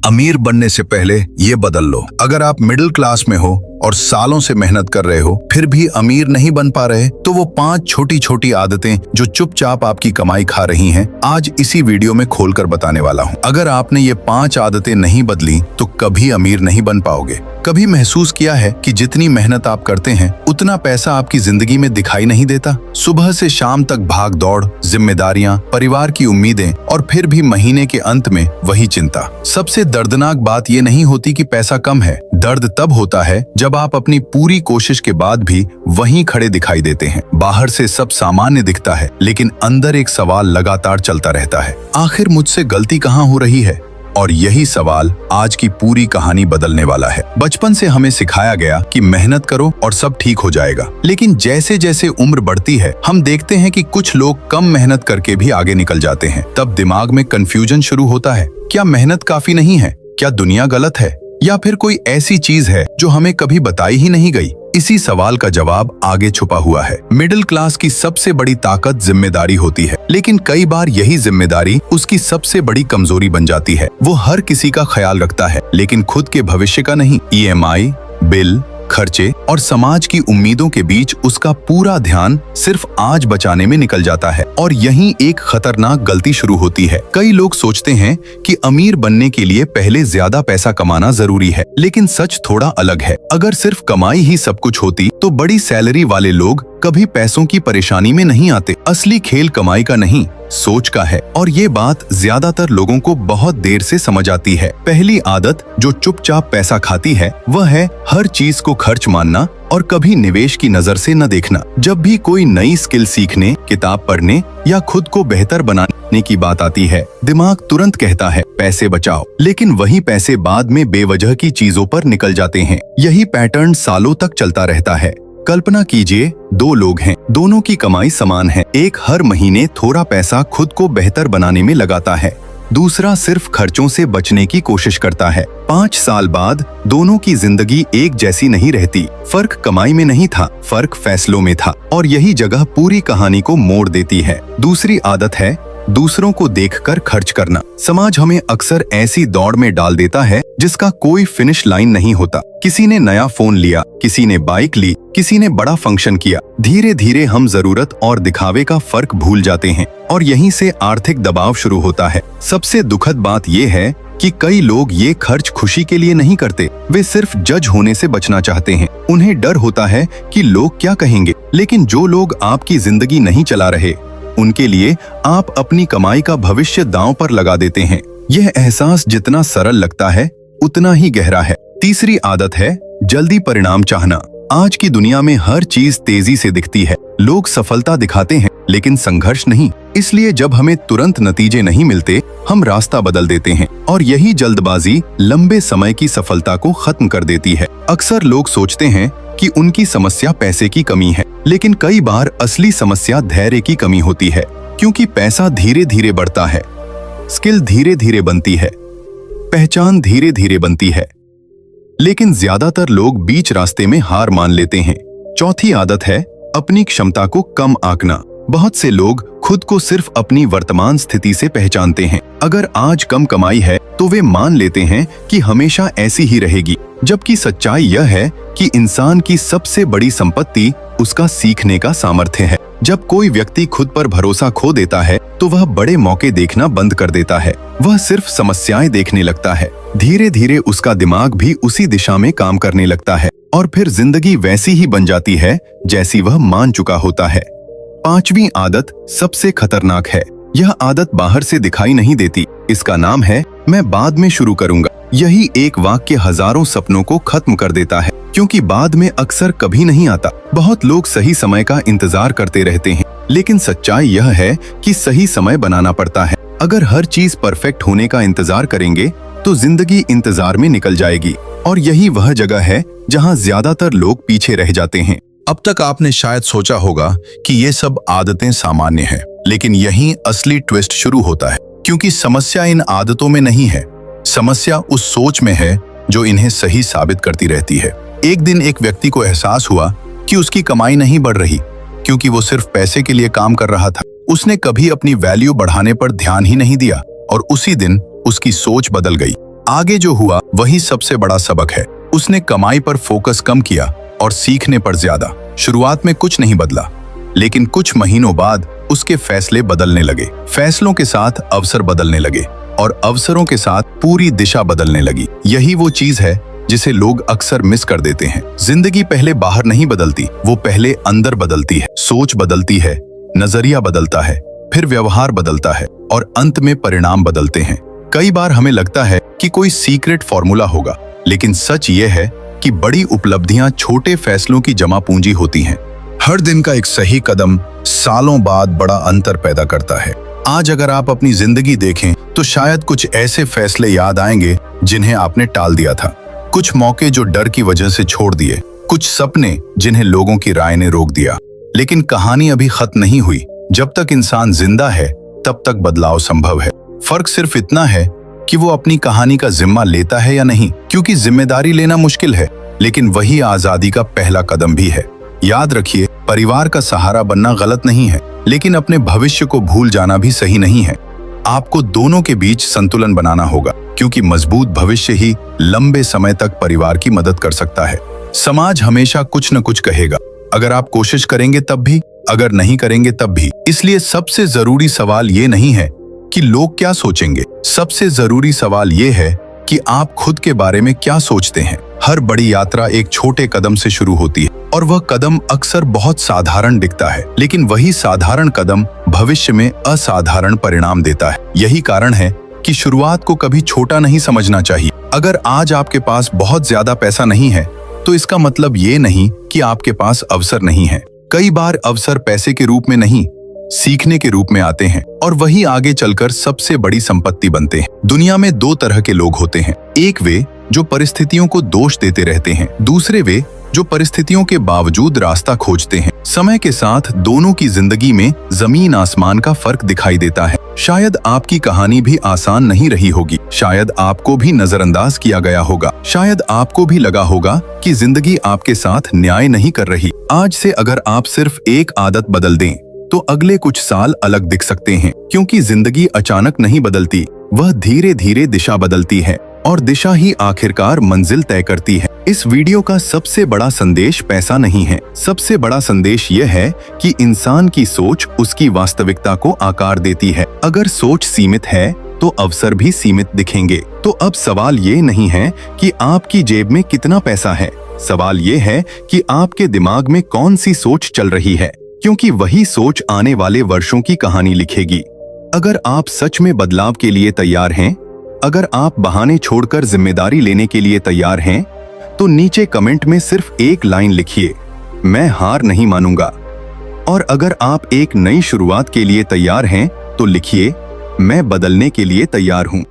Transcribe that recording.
अमीर बनने से पहले ये बदल लो। अगर आप मिडिल क्लास में हो और सालों से मेहनत कर रहे हो फिर भी अमीर नहीं बन पा रहे, तो वो 5 छोटी छोटी आदतें जो चुपचाप आपकी कमाई खा रही हैं, आज इसी वीडियो में खोलकर बताने वाला हूँ। अगर आपने ये 5 आदतें नहीं बदली तो कभी अमीर नहीं बन पाओगे। कभी महसूस किया है कि जितनी मेहनत आप करते हैं उतना पैसा आपकी जिंदगी में दिखाई नहीं देता? सुबह से शाम तक भाग दौड़, जिम्मेदारियां, परिवार की उम्मीदें और फिर भी महीने के अंत में वही चिंता। सबसे दर्दनाक बात ये नहीं होती कि पैसा कम है, दर्द तब होता है जब आप अपनी पूरी कोशिश के बाद भी वहीं खड़े दिखाई देते हैं। बाहर से सब सामान्य दिखता है लेकिन अंदर एक सवाल लगातार चलता रहता है, आखिर मुझसे गलती कहाँ हो रही है? और यही सवाल आज की पूरी कहानी बदलने वाला है। बचपन से हमें सिखाया गया कि मेहनत करो और सब ठीक हो जाएगा, लेकिन जैसे जैसे उम्र बढ़ती है हम देखते हैं कि कुछ लोग कम मेहनत करके भी आगे निकल जाते हैं। तब दिमाग में कंफ्यूजन शुरू होता है, क्या मेहनत काफी नहीं है? क्या दुनिया गलत है? या फिर कोई ऐसी चीज है जो हमें कभी बताई ही नहीं गई? इसी सवाल का जवाब आगे छुपा हुआ है। मिडिल क्लास की सबसे बड़ी ताकत जिम्मेदारी होती है, लेकिन कई बार यही जिम्मेदारी उसकी सबसे बड़ी कमजोरी बन जाती है। वो हर किसी का ख्याल रखता है लेकिन खुद के भविष्य का नहीं। EMI, बिल, खर्चे और समाज की उम्मीदों के बीच उसका पूरा ध्यान सिर्फ आज बचाने में निकल जाता है। और यहीं एक खतरनाक गलती शुरू होती है। कई लोग सोचते हैं कि अमीर बनने के लिए पहले ज्यादा पैसा कमाना जरूरी है, लेकिन सच थोड़ा अलग है। अगर सिर्फ कमाई ही सब कुछ होती तो बड़ी सैलरी वाले लोग कभी पैसों की परेशानी में नहीं आते। असली खेल कमाई का नहीं, सोच का है, और ये बात ज्यादातर लोगों को बहुत देर से समझ आती है। पहली आदत जो चुपचाप पैसा खाती है वह है हर चीज को खर्च मानना और कभी निवेश की नजर से न देखना। जब भी कोई नई स्किल सीखने, किताब पढ़ने या खुद को बेहतर बनाने की बात आती है, दिमाग तुरंत कहता है पैसे बचाओ, लेकिन वही पैसे बाद में बेवजह की चीजों पर निकल जाते हैं। यही पैटर्न सालों तक चलता रहता है। कल्पना कीजिए 2 लोग हैं, दोनों की कमाई समान है। एक हर महीने थोड़ा पैसा खुद को बेहतर बनाने में लगाता है, दूसरा सिर्फ खर्चों से बचने की कोशिश करता है। 5 साल बाद दोनों की जिंदगी एक जैसी नहीं रहती। फर्क कमाई में नहीं था, फर्क फैसलों में था, और यही जगह पूरी कहानी को मोड़ देती है। दूसरी आदत है दूसरों को देखकर खर्च करना। समाज हमें अक्सर ऐसी दौड़ में डाल देता है जिसका कोई फिनिश लाइन नहीं होता। किसी ने नया फोन लिया, किसी ने बाइक ली, किसी ने बड़ा फंक्शन किया। धीरे धीरे हम जरूरत और दिखावे का फर्क भूल जाते हैं और यहीं से आर्थिक दबाव शुरू होता है। सबसे दुखद बात यह है कि कई लोग ये खर्च खुशी के लिए नहीं करते, वे सिर्फ जज होने से बचना चाहते हैं। उन्हें डर होता है कि लोग क्या कहेंगे। लेकिन जो लोग आपकी जिंदगी नहीं चला रहे, उनके लिए आप अपनी कमाई का भविष्य दांव पर लगा देते हैं। यह एहसास जितना सरल लगता है उतना ही गहरा है। तीसरी आदत है जल्दी परिणाम चाहना। आज की दुनिया में हर चीज तेजी से दिखती है। लोग सफलता दिखाते हैं लेकिन संघर्ष नहीं। इसलिए जब हमें तुरंत नतीजे नहीं मिलते हम रास्ता बदल देते हैं, और यही जल्दबाजी लंबे समय की सफलता को खत्म कर देती है। अक्सर लोग सोचते हैं कि उनकी समस्या पैसे की कमी है, लेकिन कई बार असली समस्या धैर्य की कमी होती है। क्योंकि पैसा धीरे धीरे बढ़ता है, स्किल धीरे धीरे बनती है, पहचान धीरे धीरे बनती है, लेकिन ज्यादातर लोग बीच रास्ते में हार मान लेते हैं। चौथी आदत है अपनी क्षमता को कम आंकना। बहुत से लोग खुद को सिर्फ अपनी वर्तमान स्थिति से पहचानते हैं। अगर आज कम कमाई है तो वे मान लेते हैं कि हमेशा ऐसी ही रहेगी, जबकि सच्चाई यह है कि इंसान की सबसे बड़ी संपत्ति उसका सीखने का सामर्थ्य है। जब कोई व्यक्ति खुद पर भरोसा खो देता है तो वह बड़े मौके देखना बंद कर देता है। वह सिर्फ समस्याएं देखने लगता है। धीरे धीरे उसका दिमाग भी उसी दिशा में काम करने लगता है और फिर जिंदगी वैसी ही बन जाती है जैसी वह मान चुका होता है। 5वीं आदत सबसे खतरनाक है। यह आदत बाहर से दिखाई नहीं देती। इसका नाम है मैं बाद में शुरू करूंगा। यही एक वाक्य हजारों सपनों को खत्म कर देता है, क्योंकि बाद में अक्सर कभी नहीं आता। बहुत लोग सही समय का इंतजार करते रहते हैं, लेकिन सच्चाई यह है कि सही समय बनाना पड़ता है। अगर हर चीज परफेक्ट होने का इंतजार करेंगे तो जिंदगी इंतजार में निकल जाएगी, और यही वह जगह है जहां ज्यादातर लोग पीछे रह जाते हैं। अब तक आपने शायद सोचा होगा कि ये सब आदतें सामान्य हैं, लेकिन यहीं असली ट्विस्ट शुरू होता है, क्योंकि समस्या इन आदतों में नहीं है, समस्या उस सोच में है जो इन्हें सही साबित करती रहती है। एक दिन एक व्यक्ति को एहसास हुआ कि उसकी कमाई नहीं बढ़ रही, क्योंकि वो सिर्फ पैसे के लिए काम कर रहा था। उसने कभी अपनी वैल्यू बढ़ाने पर ध्यान ही नहीं दिया और उसी दिन उसकी सोच बदल गई। आगे जो हुआ वही सबसे बड़ा सबक है। उसने कमाई पर फोकस कम किया और सीखने पर ज्यादा। शुरुआत में कुछ नहीं बदला, लेकिन कुछ महीनों बाद उसके फैसले बदलने लगे। फैसलों के साथ अवसर बदलने लगे और अवसरों के साथ पूरी दिशा बदलने लगी। यही वो चीज है जिसे लोग अक्सर मिस कर देते हैं। जिंदगी पहले बाहर नहीं बदलती, वो पहले अंदर बदलती है। सोच बदलती है, नजरिया बदलता है, फिर व्यवहार बदलता है और अंत में परिणाम बदलते हैं। कई बार हमें लगता है कि कोई सीक्रेट फॉर्मूला होगा, लेकिन सच ये है कि बड़ी उपलब्धियां छोटे फैसलों की जमा पूंजी होती हैं। हर दिन का एक सही कदम सालों बाद बड़ा अंतर पैदा करता है। आज अगर आप अपनी जिंदगी देखें तो शायद कुछ ऐसे फैसले याद आएंगे जिन्हें आपने टाल दिया था, कुछ मौके जो डर की वजह से छोड़ दिए, कुछ सपने जिन्हें लोगों की राय ने रोक दिया। लेकिन कहानी अभी खत्म नहीं हुई। जब तक इंसान जिंदा है तब तक बदलाव संभव है। फर्क सिर्फ इतना है कि वो अपनी कहानी का जिम्मा लेता है या नहीं, क्योंकि जिम्मेदारी लेना मुश्किल है, लेकिन वही आजादी का पहला कदम भी है। याद रखिए, परिवार का सहारा बनना गलत नहीं है, लेकिन अपने भविष्य को भूल जाना भी सही नहीं है। आपको दोनों के बीच संतुलन बनाना होगा, क्योंकि मजबूत भविष्य ही लंबे समय तक परिवार की मदद कर सकता है। समाज हमेशा कुछ न कुछ कहेगा, अगर आप कोशिश करेंगे तब भी, अगर नहीं करेंगे तब भी। इसलिए सबसे जरूरी सवाल ये नहीं है कि लोग क्या सोचेंगे, सबसे जरूरी सवाल ये है कि आप खुद के बारे में क्या सोचते हैं। हर बड़ी यात्रा एक छोटे कदम से शुरू होती है और वह कदम अक्सर बहुत साधारण दिखता है, लेकिन वही साधारण कदम भविष्य में असाधारण परिणाम देता है। यही कारण है कि शुरुआत को कभी छोटा नहीं समझना चाहिए। अगर आज आपके पास बहुत ज्यादा पैसा नहीं है तो इसका मतलब ये नहीं कि आपके पास अवसर नहीं है। कई बार अवसर पैसे के रूप में नहीं, सीखने के रूप में आते हैं और वही आगे चलकर सबसे बड़ी संपत्ति बनते हैं। दुनिया में दो तरह के लोग होते हैं, एक वे जो परिस्थितियों को दोष देते रहते हैं, दूसरे वे जो परिस्थितियों के बावजूद रास्ता खोजते हैं। समय के साथ दोनों की जिंदगी में जमीन आसमान का फर्क दिखाई देता है। शायद आपकी कहानी भी आसान नहीं रही होगी, शायद आपको भी नजरअंदाज किया गया होगा, शायद आपको भी लगा होगा कि जिंदगी आपके साथ न्याय नहीं कर रही। आज से अगर आप सिर्फ एक आदत बदल दें तो अगले कुछ साल अलग दिख सकते हैं, क्योंकि जिंदगी अचानक नहीं बदलती, वह धीरे धीरे दिशा बदलती है और दिशा ही आखिरकार मंजिल तय करती है। इस वीडियो का सबसे बड़ा संदेश पैसा नहीं है, सबसे बड़ा संदेश यह है कि इंसान की सोच उसकी वास्तविकता को आकार देती है। अगर सोच सीमित है तो अवसर भी सीमित दिखेंगे। तो अब सवाल ये नहीं है कि आपकी जेब में कितना पैसा है, सवाल ये है कि आपके दिमाग में कौन सी सोच चल रही है, क्योंकि वही सोच आने वाले वर्षों की कहानी लिखेगी। अगर आप सच में बदलाव के लिए तैयार हैं, अगर आप बहाने छोड़कर जिम्मेदारी लेने के लिए तैयार हैं, तो नीचे कमेंट में सिर्फ एक लाइन लिखिए, मैं हार नहीं मानूंगा। और अगर आप एक नई शुरुआत के लिए तैयार हैं, तो लिखिए, मैं बदलने के लिए तैयार हूं।